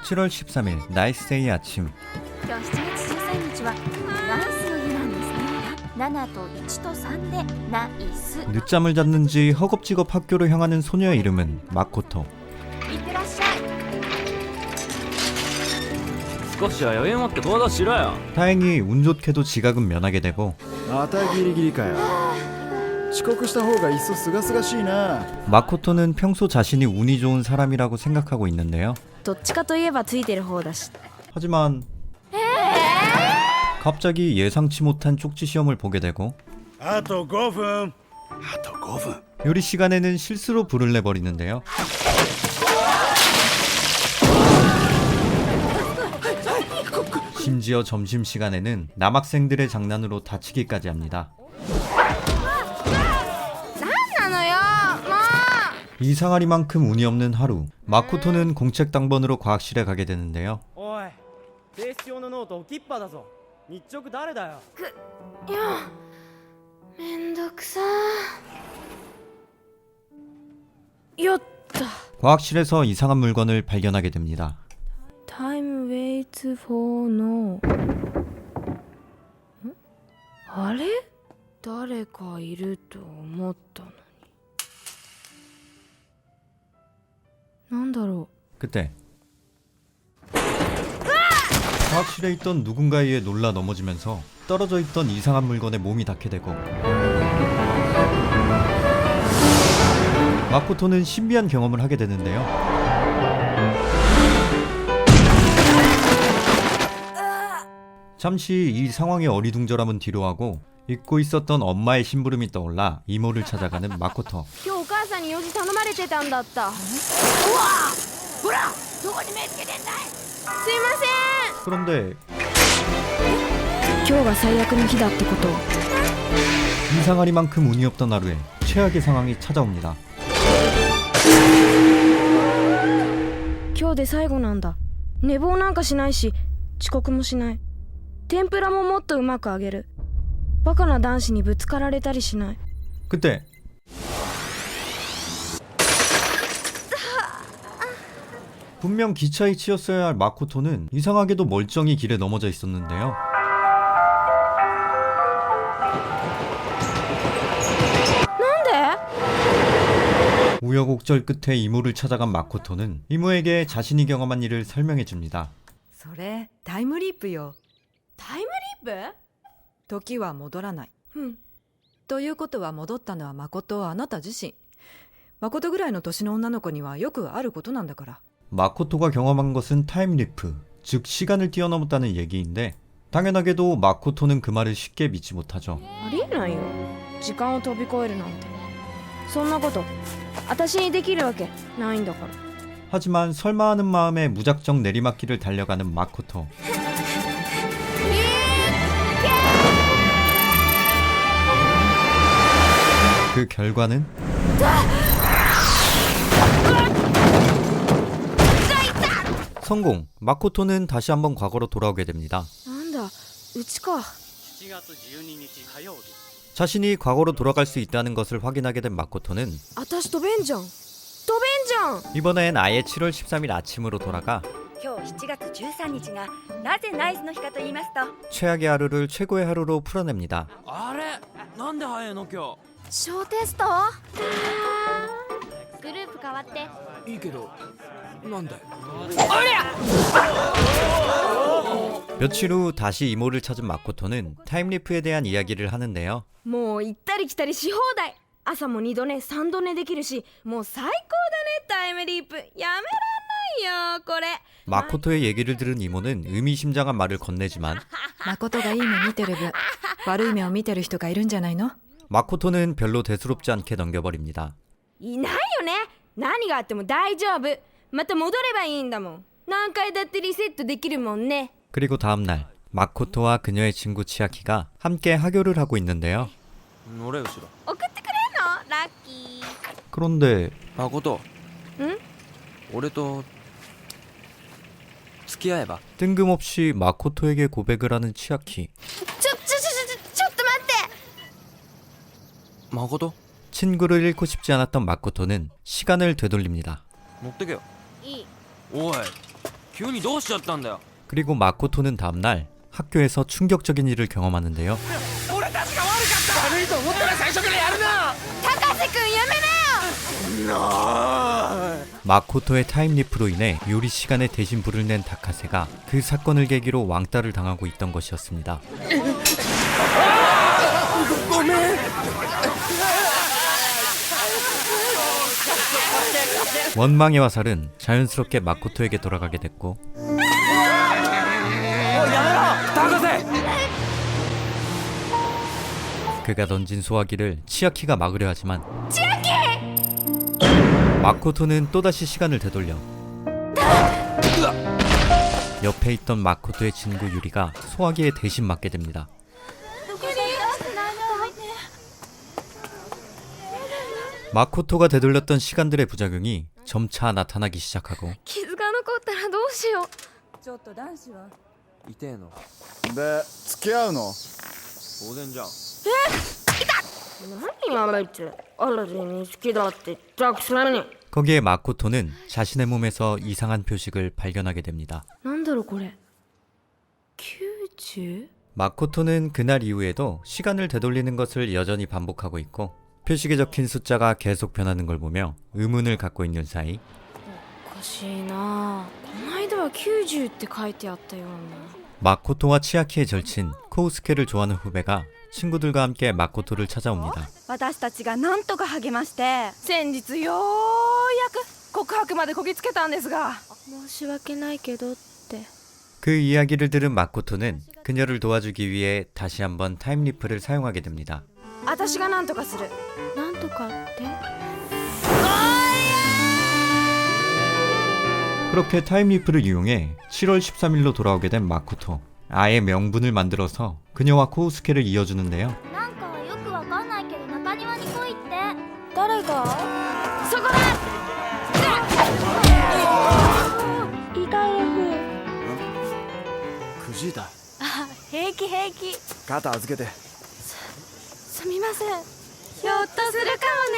7월 13일 나이스데이 아침. 今日7月13日はナイスの日なんですね。7と1と3でナイス。 늦잠을 잤는지 허겁지겁 학교로 향하는 소녀의 이름은 마코토. いってらっしゃい。少しは余裕持って行動しろよ。 다행히 운 좋게도 지각은 면하게 되고 またギリギリかよ。遅刻した方がいっそすがすがしいな。 마코토는 평소 자신이 운이 좋은 사람이라고 생각하고 있는데요. どっちかといえばついてる方だし。 하지만 갑자기 예상치 못한 쪽지 시험을 보게 되고 あと5分。あと5分。 요리 시간에는 실수로 불을 내버리는데요. 심지어 점심시간에는 남학생들의 장난으로 다치기까지 합니다. なのよもう。 이상하리만큼 운이 없는 하루. 마코토는 공책 당번으로 과학실에 가게 되는데요. おい、提出用のノート置きっぱだぞ。日直誰だよ。いやめんどくさよった。 과학실에서 이상한 물건을 발견하게 됩니다. Time waits for no。 あれ誰かいると思ったのに。なんだろ 그때 과학실에 있던 누군가에 의해 놀라 넘어지면서 떨어져 있던 이상한 물건에 몸이 닿게 되고 마코토는 신비한 경험을 하게 되는데요. 잠시 이 상황의 어리둥절함은 뒤로하고 잊고 있었던 엄마의 심부름이 떠올라 이모를 찾아가는 마코토. う。今日お母さんに用事頼まれてたんだった。うわほらどこに目つけてんだい。すいません。 그런데 今日が最悪の日だってこと。 이상하리만큼 운이 없던 하루에 최악의 상황이 찾아옵니다. 今日で最後なんだ。寝坊なんかしないし遅刻もしない。天ぷらももっとうまく揚げる。バカな男子にぶつかられたりしない。 그때 분명 기차에 치였어야 할 마코토는 이상하게도 멀쩡히 길에 넘어져 있었는데요. 우여곡절 끝에 이모를 찾아간 마코토는 이모에게 자신이 경험한 일을 설명해줍니다. それタイムリープよ。タイムリープ？時は戻らない。うん。ということは戻ったのは誠はあなた自身。誠ぐらいの年の女の子にはよくあることなんだから。 마코토가 경험한 것은 타임리프, 즉 시간을 뛰어넘었다는 얘기인데 당연하게도 마코토는 그 말을 쉽게 믿지 못하죠. ありえないよ。時間を飛び越えるなんて。そんなこと私にできるわけないんだから。 하지만 설마 하는 마음에 무작정 내리막길을 달려가는 마코토. 그 결과는 성공! 마코토는 다시 한번 과거로 돌아오게 됩니다. なんだうちか。7月12日火曜日。 자신이 과거로 돌아갈 수 있다는 것을 확인하게 된 마코토는 私飛べんじゃん。飛べんじゃん。 이번엔 아예 7월 13일 아침으로 돌아가 今日7月13日がなぜナイスの日かと言いますと、 최악의 하루를 최고의 하루로 풀어냅니다. あれ、なんで早いの今小テスト？グループ変わって日。いいけど、なんだよ。 며칠 후 다시 이모를 찾은 마코토는 타임리프에 대한 이야기를 하는데요. もう行ったり来たりし放題。朝も2度寝3度寝できるし、もう最高だねタイムリープ。やめらんないよこれ。 마코토의 얘기를 들은 이모는 의미심장한 말을 건네지만 誠がいい目見てる分悪い目を見てる人がいるんじゃないの。 마코토는 별로 대수롭지 않게 넘겨버립니다. いないよね。何があっても大丈夫。また戻ればいいんだもん。何回だってリセットできるもんね。 그리고 다음날 마코토와 그녀의 친구 치아키가 함께 하교를 하고 있는데요. 乗れ後ろ。送ってくれんの？ラッキー。 그런데 誠。ん？俺と付き合えば。 뜬금없이 마코토에게 고백을 하는 치아키. ちょっと待って。誠。 친구를 잃고 싶지 않았던 마코토는 시간을 되돌립니다. 乗ってけよ。いい。おい、急にどうしちゃったんだよ。 그리고 마코토는 다음날 학교에서 충격적인 일을 경험하는데요. 俺たちが悪かった。悪いと思ったら最初からやるな。 마코토의 타임리프로 인해 요리 시간에 대신 불을 낸 다카세가 그 사건을 계기로 왕따를 당하고 있던 것이었습니다. 원망의 화살은 자연스럽게 마코토에게 돌아가게 됐고 그가 던진 소화기를 치아키가 막으려 하지만 마코토는 또다시 시간을 되돌려 옆에 있던 마코토의 친구 유리가 소화기에 대신 맞게 됩니다. 마코토가 되돌렸던 시간들의 부작용이 점차 나타나기 시작하고 傷が残ったらどうしよう。ちょっと男子は痛えの。で付き合うの？当然じゃん。何あいつ、アラジンに好きだってたくさんに。 거기에 마코토는 자신의 몸에서 이상한 표식을 발견하게 됩니다. なんだろこれ。90? 마코토는 그날 이후에도 시간을 되돌리는 것을 여전히 반복하고 있고 표식에 적힌 숫자가 계속 변하는 걸 보며 의문을 갖고 있는 사이 おかしいな。この間は90って書いてあったような。 마코토와 치아키의 절친 코우스케를 좋아하는 후배가 친구들과 함께 마코토를 찾아옵니다. 私たちがなんとか励まして先日ようやく告白までこぎつけたんですが、申し訳ないけどって。 그 이야기를 들은 마코토는 그녀를 도와주기 위해 다시 한번 타임리프를 사용하게 됩니다. 私がなんとかする。なんとかって？ 그렇게 타임리프를 이용해 7월 13일로 돌아오게 된 마코토. 아예 명분을 만들어서 그녀와 코우스케를 이어주는데요. なんかよくわかんないけど中庭に来いって。誰が？そこだ。意外くじいた。平気平気。肩預けて。すみません。ひょっとするかもね。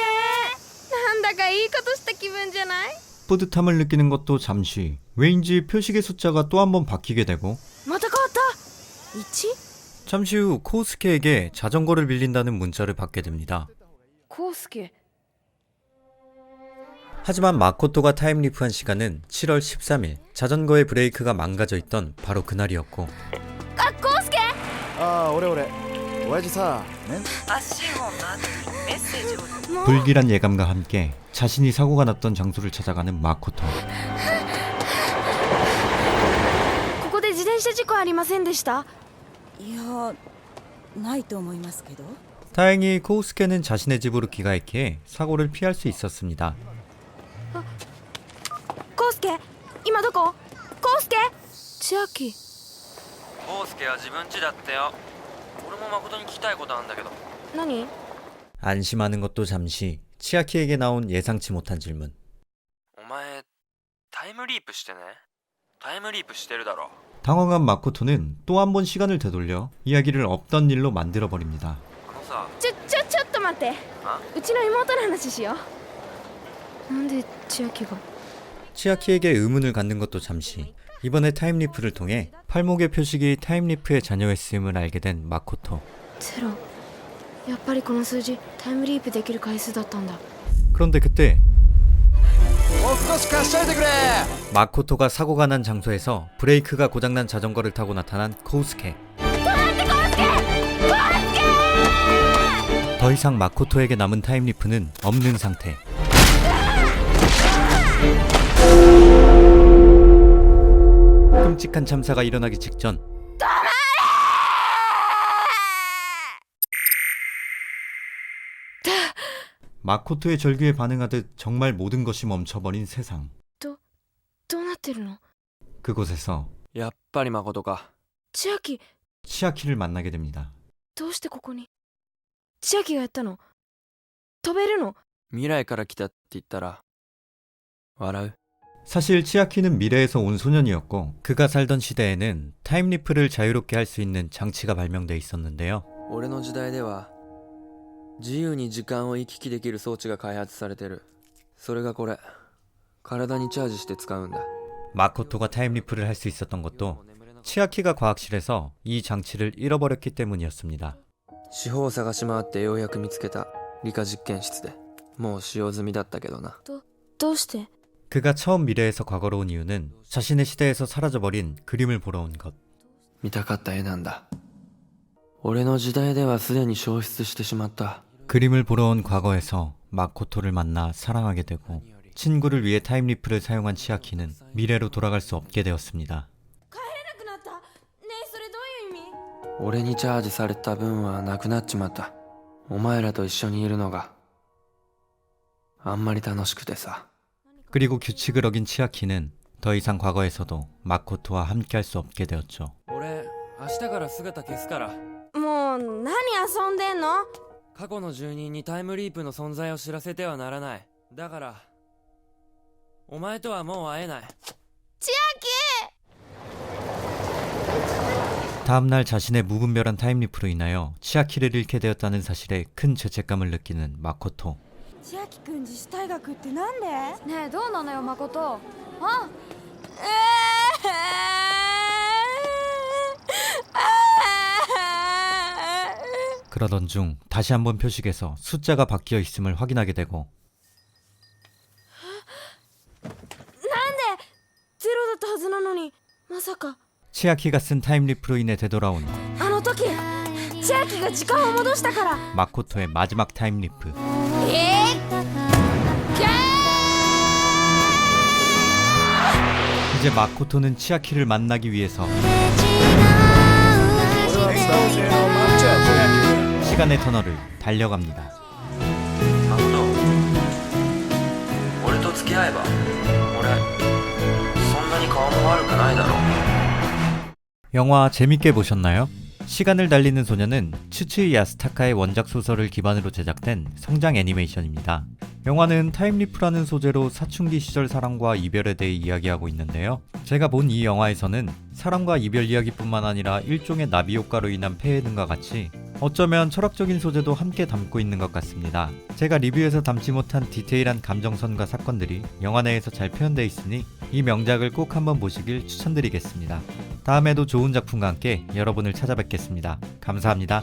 なんだかいいことした気分じゃない？ 뿌듯함을 느끼는 것도 잠시 왜인지 표식의 숫자가 또 한 번 바뀌게 되고 また変わった。1？ 잠시 후 코우스케에게 자전거를 빌린다는 문자를 받게 됩니다. コウスケ。 하지만 마코토가 타임리프한 시간은 7월 13일 자전거의 브레이크가 망가져 있던 바로 그날이었고 あ、コウスケ。ああ、俺親父さ、ね。足をなメッセージを。 불길한 예감과 함께 자신이 사고가 났던 장소를 찾아가는 마코토. ここで自転車事故ありませんでした？いやないと思いますけど。 다행히 코우스케는 자신의 집으로 귀가했기에 사고를 피할 수 있었습니다. コウスケ、今どこ？コウスケ？千秋。コウスケは自分家だってよ。俺も誠に聞きたいことあるんだけど。何？ 안심하는 것도 잠시 치아키에게 나온 예상치 못한 질문. お前タイムリープしてね。タイムリープしてるだろ。 당황한 마코토는 또 한 번 시간을 되돌려 이야기를 없던 일로 만들어버립니다. あのさ。ちょっと待って。うちの妹の話しよう。なんで千秋が？ 치아키에게 의문을 갖는 것도 잠시 이번에 타임리프를 통해 팔목의 표식이 타임리프의 자녀였음을 알게 된 마코토. ゼロ。やっぱりこの数字タイムリープできる回数だったんだ。 그런데 그때 もう少し貸しといてくれ。 마코토가 사고가 난 장소에서 브레이크가 고장난 자전거를 타고 나타난 코우스케. 더 이상 마코토에게 남은 타임리프는 없는 상태. 끔찍한 참사가 일어나기 직전 마코토의 절규에 반응하듯 정말 모든 것이 멈춰버린 세상. どうなってるの？ 그곳에서 やっぱり誠か。千秋、 치아키를 만나게 됩니다. どうしてここに？千秋がやったの？飛べるの？未来から来たって言ったら笑う。 사실 치아키는 미래에서 온 소년이었고 그가 살던 시대에는 타임리프를 자유롭게 할 수 있는 장치가 발명돼 있었는데요. 俺の時代では自由に時間を行き来できる装置が開発されてる。それがこれ。体にチャージして使うんだ。 마코토가 타임리프를 할 수 있었던 것도 치아키가 과학실에서 이 장치를 잃어버렸기 때문이었습니다. 四方を探し回ってようやく見つけた理科実験室でもう使用済みだったけどな。どうして？ 그가 처음 미래에서 과거로 온 이유는 자신의 시대에서 사라져버린 그림을 보러 온 것. 見たかった絵なんだ。俺の時代ではすでに消失してしまった。 그림을 보러 온 과거에서 마코토를 만나 사랑하게 되고 친구를 위해 타임리프를 사용한 치아키는 미래로 돌아갈 수 없게 되었습니다. 俺にチャージされた分はなくなっちまった。お前らと一緒にいるのがあんまり楽しくてさ。 그리고 규칙을 어긴 치아키는 더 이상 과거에서도 마코토와 함께할 수 없게 되었죠. 俺明日から姿消すから。もう何遊んでんの？過去の住人にタイムリープの存在を知らせてはならない。だからお前とはもう会えない。 다음날 자신의 무분별한 타임리프로 인하여 치아키를 잃게 되었다는 사실에 큰 죄책감을 느끼는 마코토. 千秋君自主退学ってなんで？ねえどうなのよ誠。あ 그러던 중 다시 한번 표식에서 숫자가 바뀌어 있음을 확인하게 되고 ゼロだったはずなのに、まさか 치아키가 쓴 타임리프로 인해 되돌아온 あの時千秋が時間を戻したから。 마코토의 마지막 타임리프. 이제 마코토는 치아키를 만나기 위해서 俺は伝お性のマッチャー 시간의 터널을 달려갑니다. 俺と付き合えば俺そんなに顔も悪くないだろう。 영화 재밌게 보셨나요? 시간을 달리는 소녀는 츠츠이 야스타카의 원작 소설을 기반으로 제작된 성장 애니메이션입니다. 영화는 타임리프라는 소재로 사춘기 시절 사랑과 이별에 대해 이야기하고 있는데요. 제가 본 이 영화에서는 사랑과 이별 이야기뿐만 아니라 일종의 나비 효과로 인한 폐해 등과 같이 어쩌면 철학적인 소재도 함께 담고 있는 것 같습니다. 제가 리뷰에서 담지 못한 디테일한 감정선과 사건들이 영화 내에서 잘 표현되어 있으니 이 명작을 꼭 한번 보시길 추천드리겠습니다. 다음에도 좋은 작품과 함께 여러분을 찾아뵙겠습니다. 감사합니다.